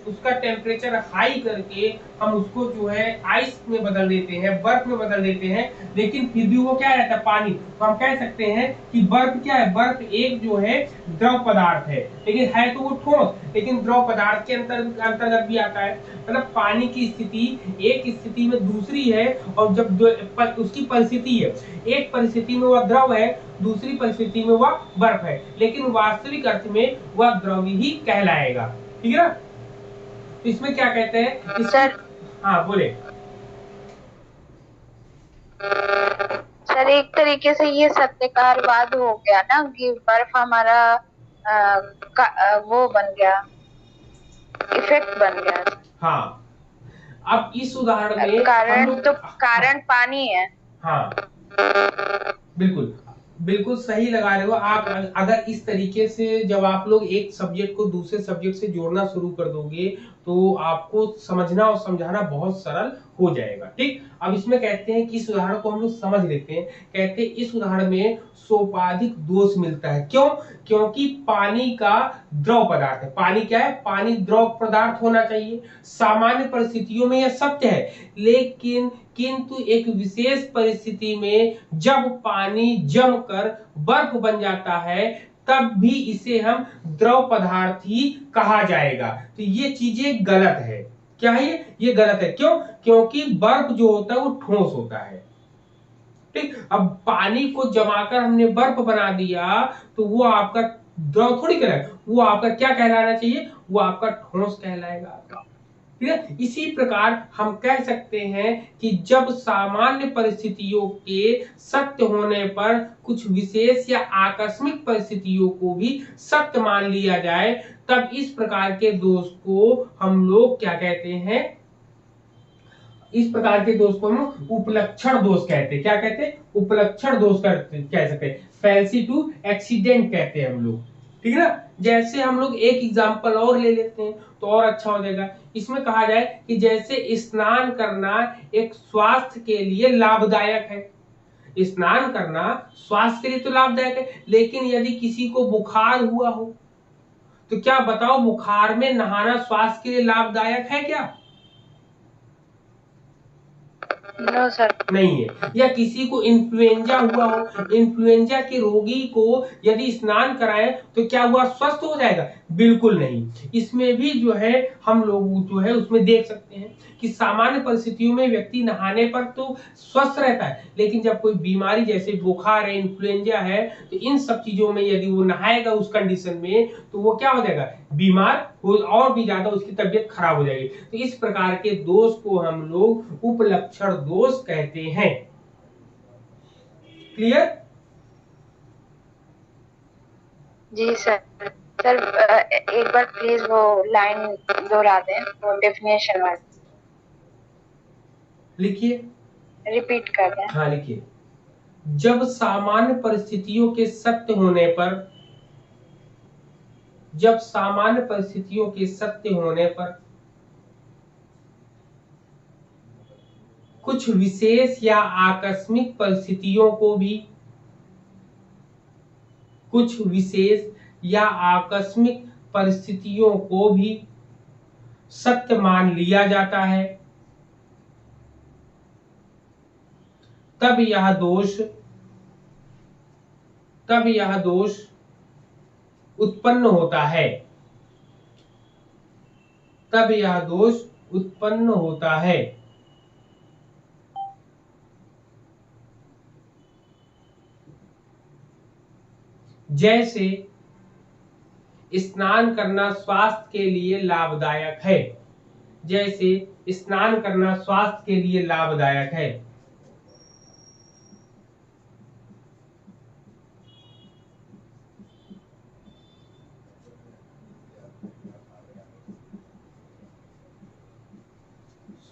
उसका टेम्परेचर हाई करके हम उसको जो है आइस में बदल देते हैं, बर्फ में बदल देते हैं, लेकिन फिर भी वो क्या रहता है? पानी। तो हम कह सकते हैं कि बर्फ क्या है? बर्फ एक जो है द्रव पदार्थ है, लेकिन है तो वो ठोस, लेकिन द्रव पदार्थ के अंतर्गत भी आता है। मतलब पानी की स्थिति एक स्थिति में दूसरी है, और जब उसकी परिस्थिति है, एक परिस्थिति में वह द्रव है, दूसरी परिस्थिति में वह बर्फ है, लेकिन वास्तविक अर्थ में वह द्रव ही कहलाएगा। ठीक है ना? तो इसमें क्या कहते हैं सर? हाँ बोले। सर, एक तरीके से ये सत्यकारवाद हो गया ना, कि बर्फ हमारा वो बन गया, इफेक्ट बन गया। हाँ, अब इस उदाहरण में कारण तो कारण पानी है। हाँ बिल्कुल बिल्कुल सही लगा रहे हो आप। अगर इस तरीके से जब आप लोग एक सब्जेक्ट को दूसरे सब्जेक्ट से जोड़ना शुरू कर दोगे तो आपको समझना और समझाना बहुत सरल हो जाएगा। ठीक, अब इसमें कहते हैं कि इस उदाहरण को हम लोग समझ लेते हैं। कहते हैं इस उदाहरण में सोपाधिक दोष मिलता है। क्यों? क्योंकि पानी का द्रव पदार्थ है। पानी क्या है? पानी द्रव पदार्थ होना चाहिए। सामान्य परिस्थितियों में यह सत्य है, लेकिन किंतु एक विशेष परिस्थिति में जब पानी जमकर बर्फ बन जाता है तब भी इसे हम द्रव पदार्थ ही कहा जाएगा। तो ये चीजें गलत है। क्या है ये गलत है। क्यों? क्योंकि बर्फ जो होता है वो ठोस होता है। ठीक, अब पानी को जमाकर हमने बर्फ बना दिया तो वो आपका द्रव थोड़ी कहलाएगा, वो आपका क्या कहलाना चाहिए? वो आपका ठोस कहलाएगा। ठीक है, इसी प्रकार हम कह सकते हैं कि जब सामान्य परिस्थितियों के सत्य होने पर कुछ विशेष या आकस्मिक परिस्थितियों को भी सत्य मान लिया जाए, तब इस प्रकार के दोष को हम लोग क्या कहते हैं? इस प्रकार के दोष को हम उपलक्षण दोष कहते हैं। क्या कहते हैं? उपलक्षण दोष कह सकते हैं। फैल्सी टू एक्सीडेंट कहते हैं हम लोग। ठीक है ना? जैसे हम लोग एक एग्जांपल और ले लेते हैं तो और अच्छा हो जाएगा। इसमें कहा जाए कि जैसे स्नान करना एक स्वास्थ्य के लिए लाभदायक है। स्नान करना स्वास्थ्य के लिए तो लाभदायक है, लेकिन यदि किसी को बुखार हुआ हो तो क्या बताओ, बुखार में नहाना स्वास्थ्य के लिए लाभदायक है क्या? No sir. नहीं है। या किसी को इन्फ्लुएंजा हुआ हो, इन्फ्लुएंजा के रोगी को यदि स्नान कराएं तो क्या हुआ, स्वस्थ हो जाएगा? बिल्कुल नहीं। इसमें भी जो है हम लोग जो है उसमें देख सकते हैं कि सामान्य परिस्थितियों में व्यक्ति नहाने पर तो स्वस्थ रहता है, लेकिन जब कोई बीमारी जैसे बुखार है, इन्फ्लुएंजा है, तो इन सब चीजों में यदि वो नहाएगा उस कंडीशन में तो वो क्या हो जाएगा? बीमार हो, और भी ज्यादा उसकी तबीयत खराब हो जाएगी। तो इस प्रकार के दोष को हम लोग उपलक्षण दोष कहते हैं। क्लियर? जी सर। सर, एक बार प्लीज वो लाइन दोहरा दें, वो डेफिनेशन वाली लिखिए, रिपीट कर दें। हाँ लिखिए। जब सामान्य परिस्थितियों के सत्य होने पर, जब सामान्य परिस्थितियों के सत्य होने पर कुछ विशेष या आकस्मिक परिस्थितियों को भी, कुछ विशेष या आकस्मिक परिस्थितियों को भी सत्य मान लिया जाता है, तब यह दोष, तब यह दोष उत्पन्न होता है, तब यह दोष उत्पन्न होता है। जैसे स्नान करना स्वास्थ्य के लिए लाभदायक है, जैसे स्नान करना स्वास्थ्य के लिए लाभदायक है।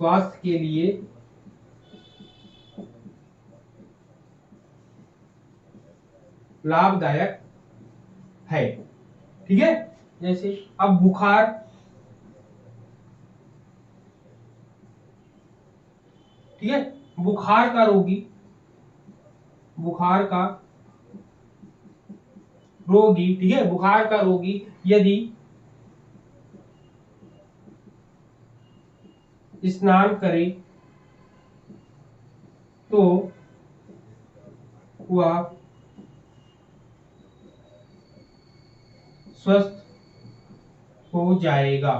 स्वास्थ्य के लिए लाभदायक है। ठीक है, जैसे अब बुखार, ठीक है, बुखार का रोगी, बुखार का रोगी, ठीक है, बुखार का रोगी यदि स्नान करे तो वह स्वस्थ हो जाएगा।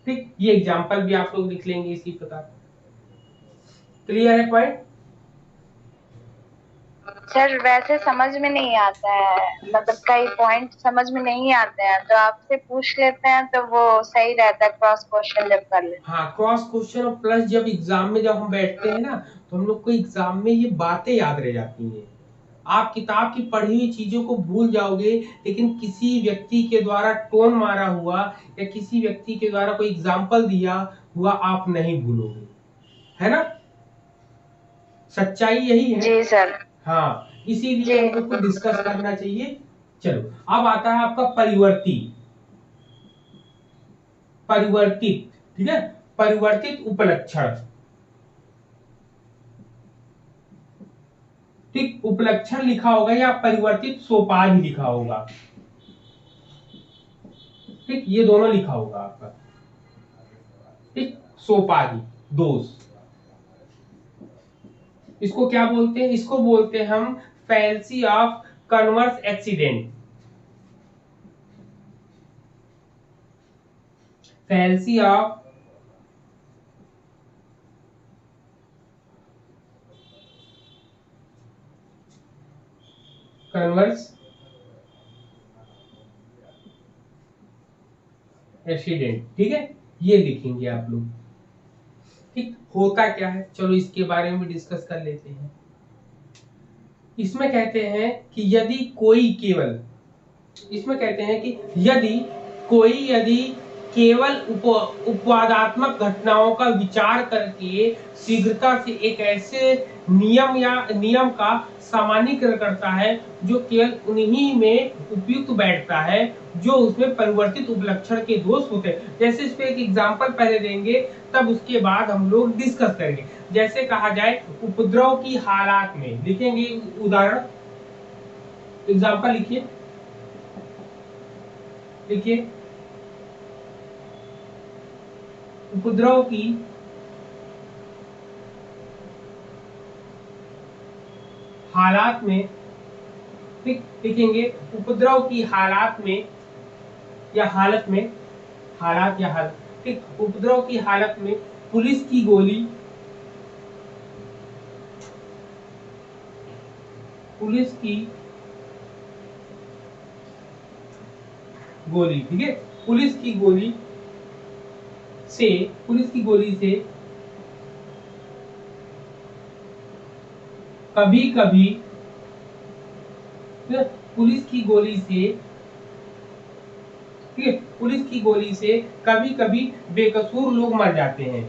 ठीक, ये एग्जाम्पल भी आप लोग लिख लेंगे इसी प्रकार। क्लियर है पॉइंट? सर वैसे समझ में नहीं आता है, मतलब कई पॉइंट समझ में नहीं आते हैं तो आपसे पूछ लेते हैं तो वो सही रहता है, क्रॉस क्वेश्चन जब कर लेते हैं। हाँ, क्रॉस क्वेश्चन और प्लस जब एग्जाम में जब हम बैठते हैं ना, तो हम लोग को एग्जाम में ये बातें याद रह जाती हैं। आप किताब की पढ़ी हुई चीजों को भूल जाओगे, लेकिन किसी व्यक्ति के द्वारा टोन मारा हुआ या किसी व्यक्ति के द्वारा कोई एग्जाम्पल दिया हुआ आप नहीं भूलोगे, है ना? सच्चाई यही है। जी सर। हाँ, इसीलिए जी। हम लोग को डिस्कस करना चाहिए। चलो, अब आता है आपका परिवर्तित, परिवर्तित, ठीक है, परिवर्तित उपलक्षण। ठीक, उपलक्षण लिखा होगा या परिवर्तित सोपान लिखा होगा। ठीक, ये दोनों लिखा होगा आपका। ठीक, सोपाधि दोष, इसको क्या बोलते हैं? इसको बोलते हैं हम fallacy of converse accident, fallacy of converse accident. ठीक है, ये लिखेंगे आप लोग। ठीक, होता क्या है, चलो इसके बारे में भी डिस्कस कर लेते हैं। इसमें कहते हैं कि यदि कोई केवल, इसमें कहते हैं कि यदि केवल उपवादात्मक घटनाओं का विचार करके शीघ्रता से एक ऐसे नियम का सामान्यीकरण करता है जो केवल उन्हीं में उपयुक्त बैठता है जो उसमें परिवर्तित उपलक्षण के दोष होते हैं। जैसे इस पे एक एग्जांपल पहले देंगे, तब उसके बाद हम लोग डिस्कस करेंगे। जैसे कहा जाए उपद्रव की हालात में, लिखेंगे उदाहरण, एग्जांपल लिखिए, देखिए, उपद्रव की हालात में, ठीक, लिखेंगे उपद्रव की हालात में या हालत में, हालात या हालत, ठीक, उपद्रव की हालत में पुलिस की गोली, पुलिस की गोली, ठीक है, पुलिस की गोली से कभी कभी, पुलिस की गोली से, ठीक है, पुलिस की गोली से कभी कभी बेकसूर लोग मर जाते हैं।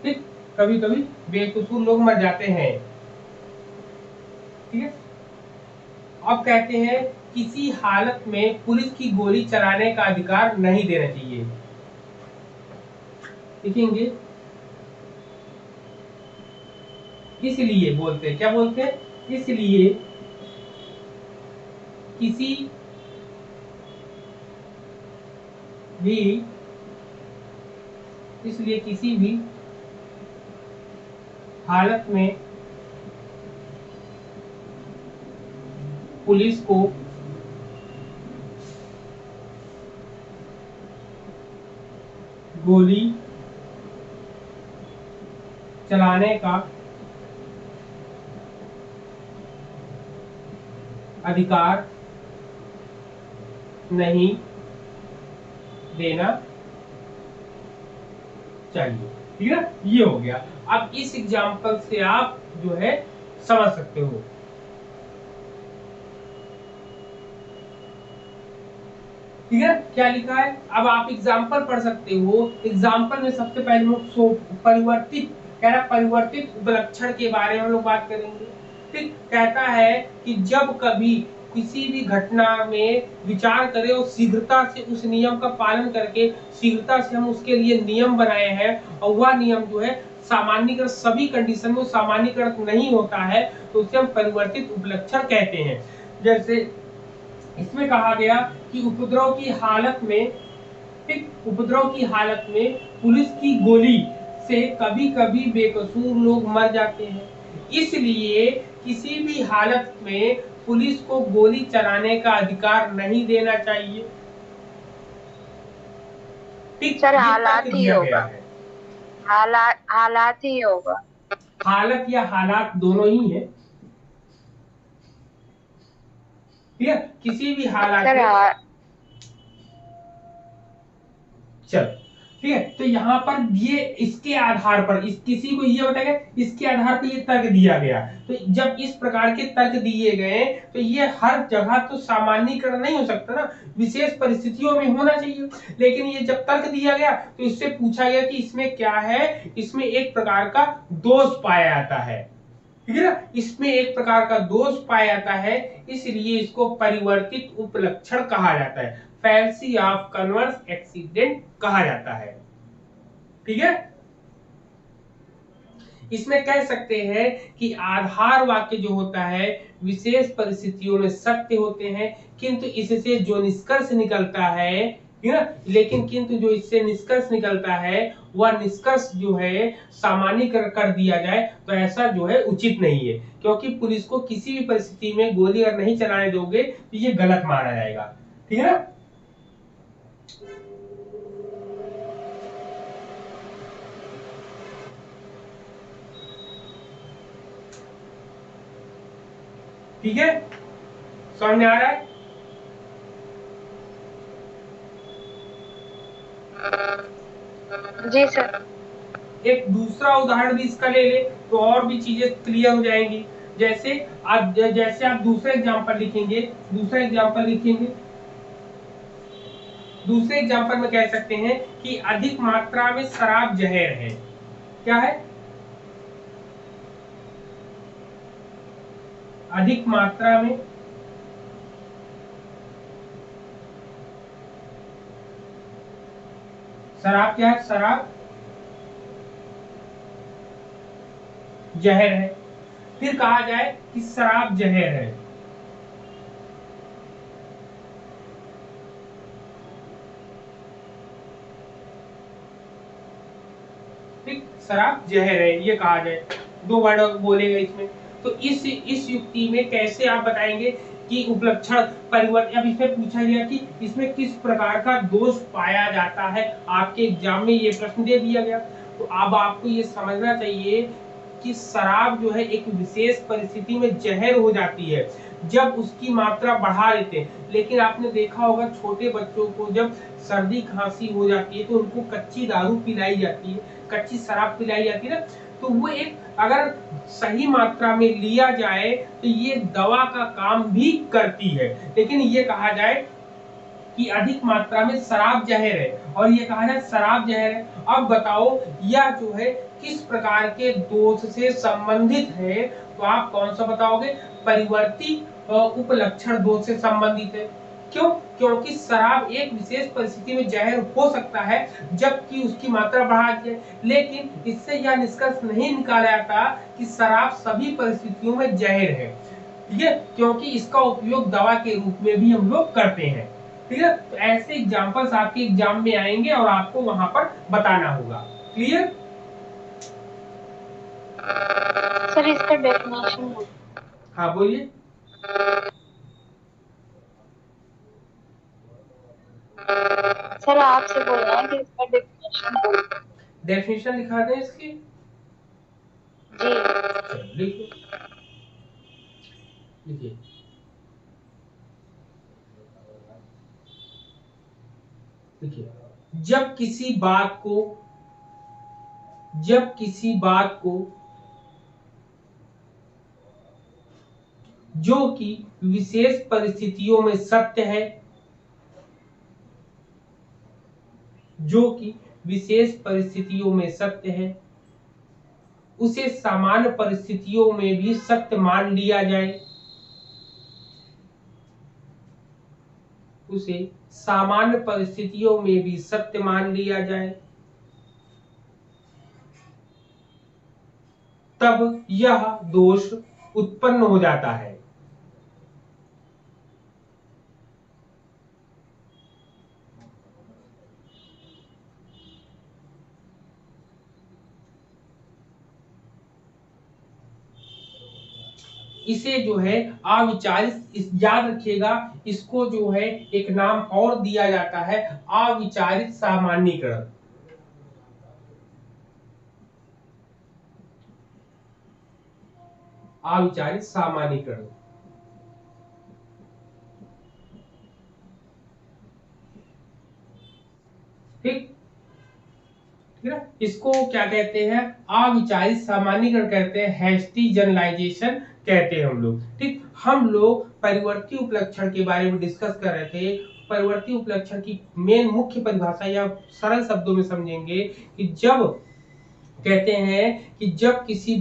ठीक, कभी कभी बेकसूर लोग मर जाते हैं। ठीक है, अब कहते हैं किसी हालत में पुलिस की गोली चलाने का अधिकार नहीं देना चाहिए। लिखेंगे इसलिए, बोलते हैं, क्या बोलते हैं? इसलिए किसी भी इसलिए किसी भी हालत में पुलिस को गोली चलाने का अधिकार नहीं देना चाहिए। ठीक है ना, ये हो गया। अब इस एग्जाम्पल से आप जो है समझ सकते हो। ठीक है, क्या लिखा है, अब आप एग्जाम्पल पढ़ सकते हो। एग्जाम्पल में सबसे पहले परिवर्तित कह रहा, परिवर्तित उपलक्षण के बारे में हम लोग बात करेंगे। ठीक, कहता है कि जब कभी किसी भी घटना में विचार करें और शीघ्रता से उस नियम का पालन करके शीघ्रता से हम उसके लिए नियम बनाए हैं और वह नियम जो है सामान्यीकृत सभी कंडीशन में सामान्यीकृत नहीं होता है, तो उसे हम परिवर्तित उपलक्षण कहते हैं। जैसे इसमें कहा गया कि उपद्रव की हालत में, ठीक, उपद्रव की हालत में पुलिस की गोली से कभी कभी बेकसूर लोग मर जाते हैं, इसलिए किसी भी हालत में पुलिस को गोली चलाने का अधिकार नहीं देना चाहिए। ठीक, सर ये हालात तर्क ही दिया गया होगा, है। हालात ही होगा। हालत या हालात दोनों ही है, ठीक है, किसी भी हालात सर में। चल, ठीक है, तो यहाँ पर ये इसके आधार पर इस किसी को ये बताया गया, इसके आधार पर ये तर्क दिया गया। तो जब इस प्रकार के तर्क दिए गए तो ये हर जगह तो सामान्यीकरण नहीं हो सकता ना, विशेष परिस्थितियों में होना चाहिए। लेकिन ये जब तर्क दिया गया तो इससे पूछा गया कि इसमें क्या है, इसमें एक प्रकार का दोष पाया जाता है, ठीक है ना, इसमें एक प्रकार का दोष पाया जाता है, इसलिए इसको परिवर्तित उपलक्षण कहा जाता है, फैल्सी ऑफ कन्वर्स एक्सीडेंट कहा जाता है। ठीक है, इसमें कह सकते हैं कि आधार वाक्य जो होता है विशेष परिस्थितियों में सत्य होते हैं, किंतु इससे जो निष्कर्ष निकलता है, ठीक है ना, लेकिन किंतु जो इससे निष्कर्ष निकलता है वह निष्कर्ष जो है सामान्यीकरण कर दिया जाए तो ऐसा जो है उचित नहीं है, क्योंकि पुलिस को किसी भी परिस्थिति में गोली अगर नहीं चलाने दोगे तो ये गलत माना जाएगा। ठीक है ना, ठीक है, समझ में आ रहा है। जी सर। एक दूसरा उदाहरण भी इसका ले ले तो और भी चीजें क्लियर हो जाएंगी। जैसे आप दूसरा एग्जांपल लिखेंगे, दूसरे एग्जांपल में कह सकते हैं कि अधिक मात्रा में शराब जहर है। क्या है, अधिक मात्रा में शराब क्या है, शराब जहर है। फिर कहा जाए कि शराब जहर है, ठीक, शराब जहर है ये कहा जाए, दो वर्ड बोलेगा इसमें। तो इस युक्ति में कैसे आप बताएंगे कि उपलक्षण परिवर्तन, अब इसमें पूछा गया कि इसमें किस प्रकार का दोष पाया जाता है, आपके एग्जाम में ये प्रश्न दे दिया गया। तो अब आपको ये समझना चाहिए कि शराब जो है एक विशेष परिस्थिति में जहर हो जाती है जब उसकी मात्रा बढ़ा लेते हैं। लेकिन आपने देखा होगा छोटे बच्चों को जब सर्दी खांसी हो जाती है तो उनको कच्ची दारू पिलाई जाती है, कच्ची शराब पिलाई जाती है ना, तो वो एक अगर सही मात्रा में लिया जाए तो ये दवा का काम भी करती है। लेकिन ये कहा जाए कि अधिक मात्रा में शराब जहर है और ये कहा जाए शराब जहर है। अब बताओ यह जो है किस प्रकार के दोष से संबंधित है, तो आप कौन सा बताओगे, परिवर्ती उपलक्षण दोष से संबंधित है। क्यों, क्योंकि शराब एक विशेष परिस्थिति में जहर हो सकता है जबकि उसकी मात्रा बढ़ा दी जाए, लेकिन इससे यह निष्कर्ष नहीं निकाला जाता कि शराब सभी परिस्थितियों में जहर है। ठीक है, क्योंकि इसका उपयोग दवा के रूप में भी हम लोग करते हैं। ठीक है, तो ऐसे एग्जांपल्स आपके एग्जाम में आएंगे और आपको वहां पर बताना होगा। क्लियर। सर इसका डेफिनेशन। हाँ बोलिए। सर आपसे बोल रहे हैं कि इसका डेफिनेशन। डेफिनेशन लिखा दें इसकी। जी। चलो लिखिए, लिखिए। देखिए, जब किसी बात को जब किसी बात को जो कि विशेष परिस्थितियों में सत्य है, जो कि विशेष परिस्थितियों में सत्य है, उसे सामान्य परिस्थितियों में भी सत्य मान लिया जाए, उसे सामान्य परिस्थितियों में भी सत्य मान लिया जाए, तब यह दोष उत्पन्न हो जाता है। इसे जो है अविचारित, याद रखिएगा, इसको जो है एक नाम और दिया जाता है, अविचारित सामान्यीकरण। अविचारित सामान्यीकरण। ठीक ठीक है, इसको क्या कहते हैं? अविचारित सामान्यीकरण कहते हैं, हैस्टी जनरलाइजेशन कहते हैं हम लोग। ठीक, हम लोग परिवर्ती उपलक्षण के बारे में डिस्कस कर रहे थे। परिवर्ती उपलक्षण की मेन मुख्य परिभाषा या सरल शब्दों में समझेंगे कि जब कहते हैं कि जब किसी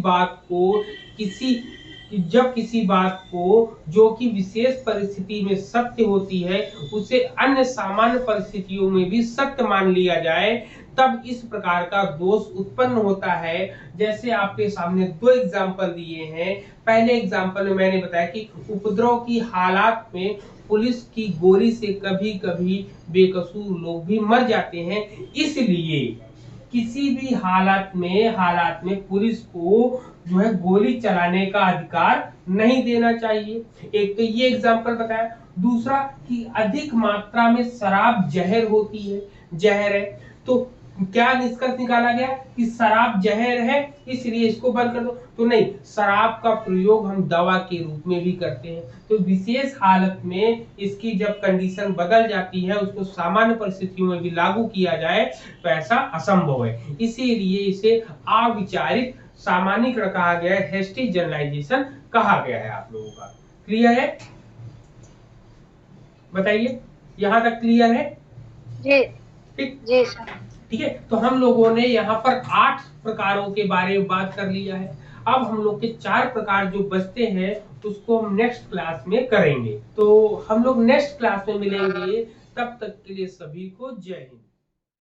बात को जो कि विशेष परिस्थिति में सत्य होती है, उसे अन्य सामान्य परिस्थितियों में भी सत्य मान लिया जाए, तब इस प्रकार का दोष उत्पन्न होता है। जैसे आपके सामने दो एग्जाम्पल दिए हैं। पहले एग्जाम्पल में मैंने बताया कि उपद्रव की हालात में पुलिस की गोली से कभी कभी बेकसूर लोग भी मर जाते हैं, इसलिए किसी भी हालत में पुलिस को जो है गोली चलाने का अधिकार नहीं देना चाहिए। एक तो ये एग्जाम्पल बताया। दूसरा कि अधिक मात्रा में शराब जहर है, तो क्या निष्कर्ष निकाला गया कि शराब जहर है, इसलिए इसको बंद कर दो। तो नहीं, शराब का प्रयोग हम दवा के रूप में भी करते हैं। तो विशेष हालत में इसकी जब कंडीशन बदल जाती है, उसको सामान्य परिस्थितियों में भी लागू किया जाए, तो ऐसा असंभव है। इसीलिए इसे अविचारित सामान्यीकरण कहा गया है, हैस्टी जनरलाइजेशन कहा गया है। आप लोगों का क्लियर है? बताइए, यहाँ तक क्लियर है? जी ठीक जी सर। ठीक है, तो हम लोगों ने यहाँ पर 8 प्रकारों के बारे में बात कर लिया है। अब हम लोग के 4 प्रकार जो बचते हैं, उसको हम नेक्स्ट क्लास में करेंगे। तो हम लोग नेक्स्ट क्लास में मिलेंगे। तब तक के लिए सभी को जय हिंद।